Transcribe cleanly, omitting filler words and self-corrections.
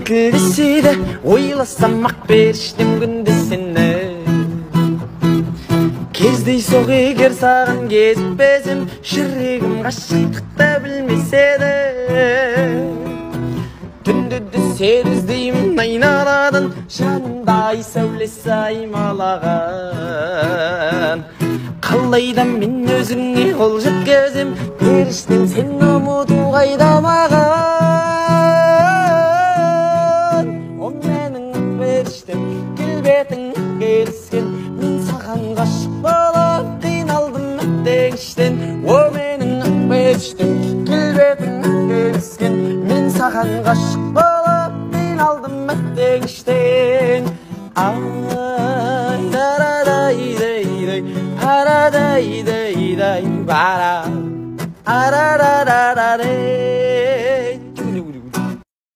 тілдесе де ойласам ақ періштем күнде сені кездейсоқ егер саған кезікпесем жүрегім ғашықтықты білмес еді түнде де сені іздеймін айналадан жанымда ай сәулесі аймалаған қалайда мен өзіңе қол жеткізем періштем сені ұмыту қайда маған о менің періштем келбетің келіскен мен саған ғашық болып қиналдым әттең о менің періштем келбетің келіскен мен саған ғашық болып қиналдым әттең ай дарадайдай парадайдай бара арарарарарай